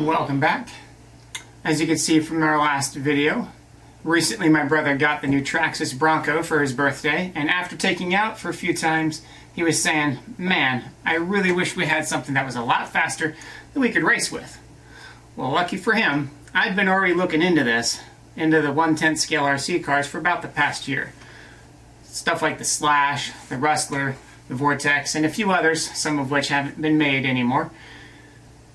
Welcome back. As you can see from our last video, recently my brother got the new Traxxas Bronco for his birthday, and after taking out for a few times, he was saying, man, I really wish we had something that was a lot faster that we could race with. Well, lucky for him, I've been already looking into this, into the 1/10 scale RC cars for about the past year. Stuff like the Slash, the Rustler, the Vortex, and a few others, some of which haven't been made anymore.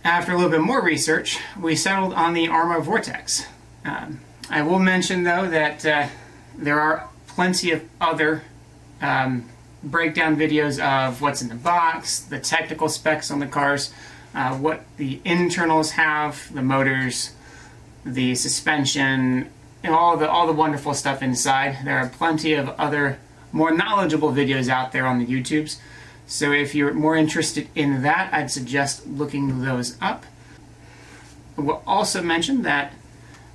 After a little bit more research, we settled on the Arrma Vorteks. I will mention, though, that there are plenty of other breakdown videos of what's in the box, the technical specs on the cars, what the internals have, the motors, the suspension, and all the wonderful stuff inside. There are plenty of other more knowledgeable videos out there on the YouTubes. So if you're more interested in that, I'd suggest looking those up. We'll also mention that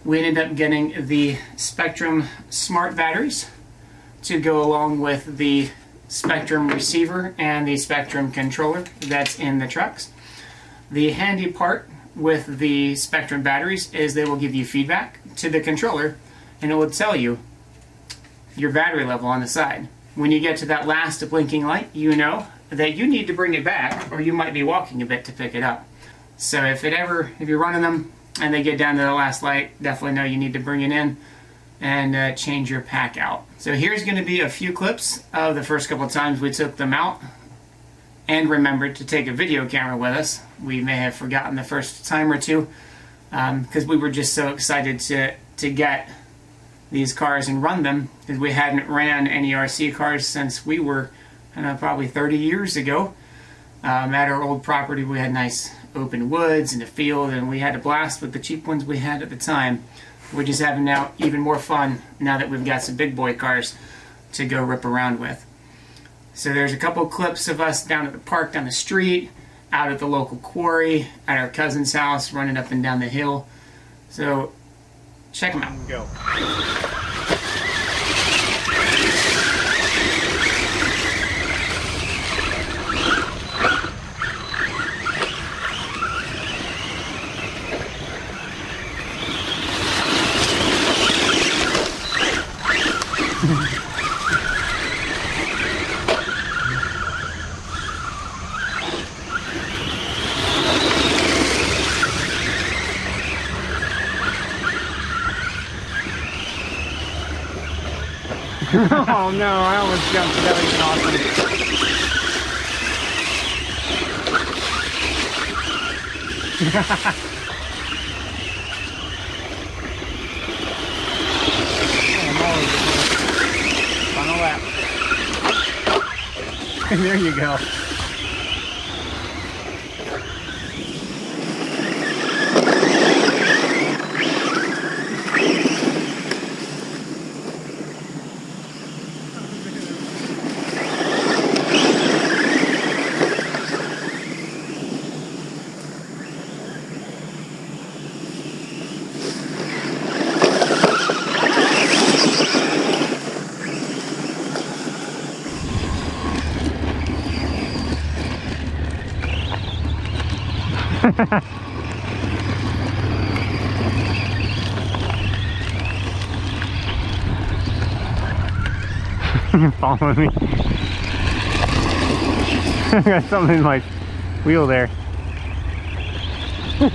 we ended up getting the Spectrum smart batteries to go along with the Spectrum receiver and the Spectrum controller that's in the trucks. The handy part with the Spectrum batteries is they will give you feedback to the controller, and it will tell you your battery level on the side. When you get to that last blinking light, you know that you need to bring it back, or you might be walking a bit to pick it up. So if you're running them and they get down to the last light, definitely know you need to bring it in and change your pack out. So here's going to be a few clips of the first couple of times we took them out and remembered to take a video camera with us. We may have forgotten the first time or two because we were just so excited to get these cars and run them, because we hadn't ran any RC cars since we were probably 30 years ago. At our old property, we had nice open woods and a field, and we had a blast with the cheap ones we had at the time. We're just having now even more fun now that we've got some big boy cars to go rip around with. So there's a couple clips of us down at the park down the street, out at the local quarry, at our cousin's house, running up and down the hill. So check them out. Go. Oh no, I almost jumped. That was awesome. Final lap. There you go. Follow me. I got something in my wheel there. There's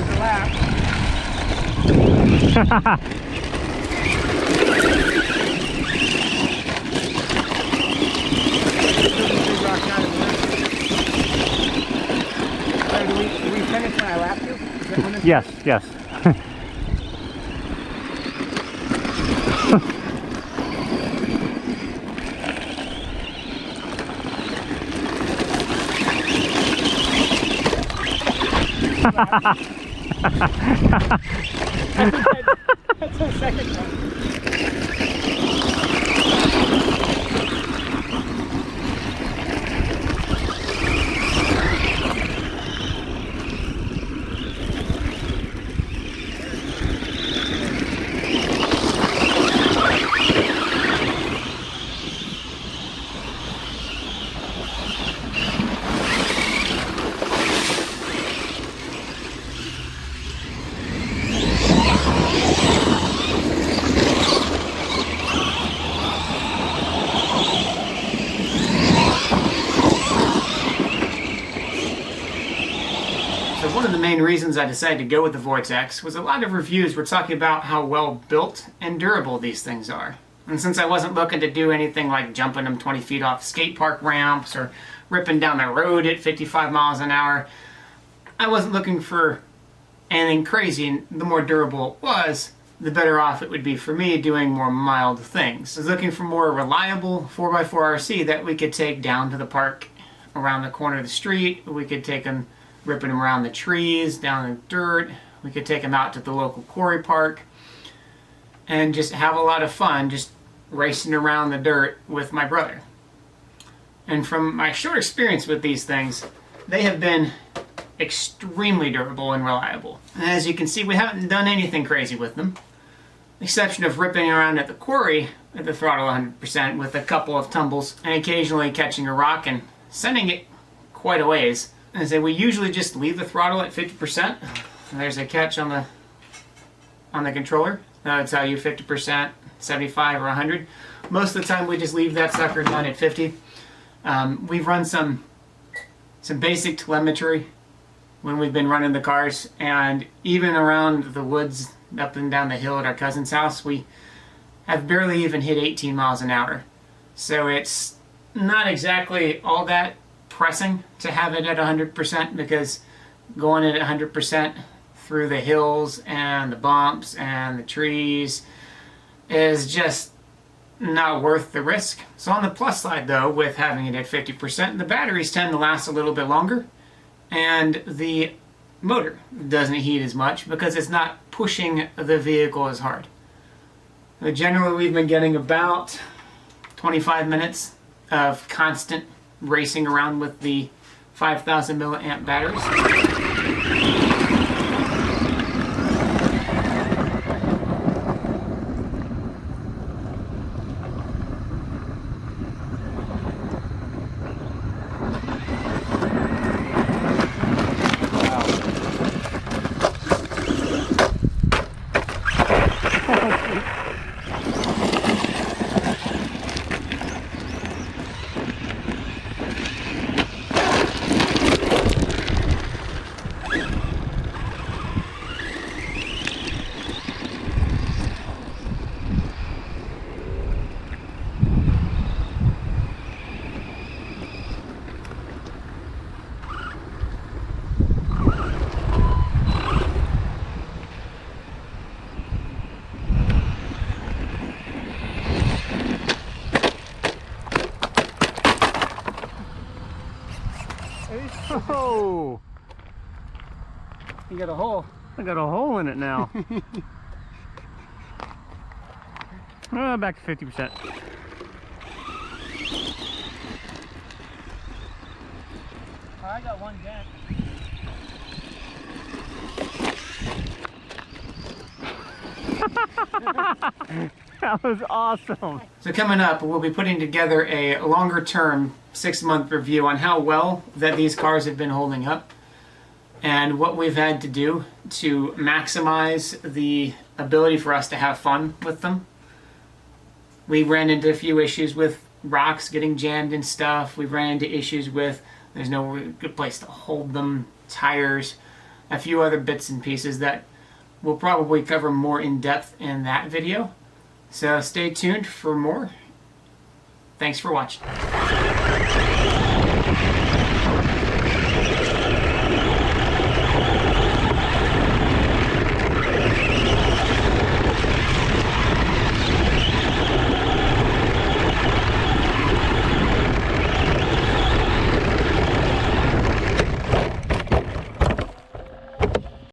the lap. Do we finish when I lap you? Yes, yes. That's the second one. One of the main reasons I decided to go with the Vorteks was a lot of reviews were talking about how well built and durable these things are. And since I wasn't looking to do anything like jumping them 20 feet off skate park ramps or ripping down the road at 55 miles an hour, I wasn't looking for anything crazy, and the more durable it was, the better off it would be for me doing more mild things. I was looking for more reliable 4x4 RC that we could take down to the park around the corner of the street. We could take them, ripping them around the trees, down the dirt. We could take them out to the local quarry park and just have a lot of fun just racing around the dirt with my brother. And from my short experience with these things, they have been extremely durable and reliable. And as you can see, we haven't done anything crazy with them, with the exception of ripping around at the quarry at the throttle 100% with a couple of tumbles and occasionally catching a rock and sending it quite a ways. And so we usually just leave the throttle at 50%. And there's a catch on the controller. That would tell you 50%, 75, or 100. Most of the time we just leave that sucker down at 50. We've run some basic telemetry when we've been running the cars, and even around the woods up and down the hill at our cousin's house, we have barely even hit 18 miles an hour. So it's not exactly all that pressing to have it at 100%, because going at 100% through the hills and the bumps and the trees is just not worth the risk. So on the plus side though, with having it at 50%, the batteries tend to last a little bit longer, and the motor doesn't heat as much because it's not pushing the vehicle as hard. Generally we've been getting about 25 minutes of constant racing around with the 5,000 milliamp batteries. Oh! You got a hole. I got a hole in it now. Back to 50%. I got one dent. That was awesome. So coming up, we'll be putting together a longer term 6-month review on how well that these cars have been holding up and what we've had to do to maximize the ability for us to have fun with them. We ran into a few issues with rocks getting jammed and stuff. We ran into issues with there's no good place to hold them, tires, a few other bits and pieces that we'll probably cover more in depth in that video. So stay tuned for more. Thanks for watching.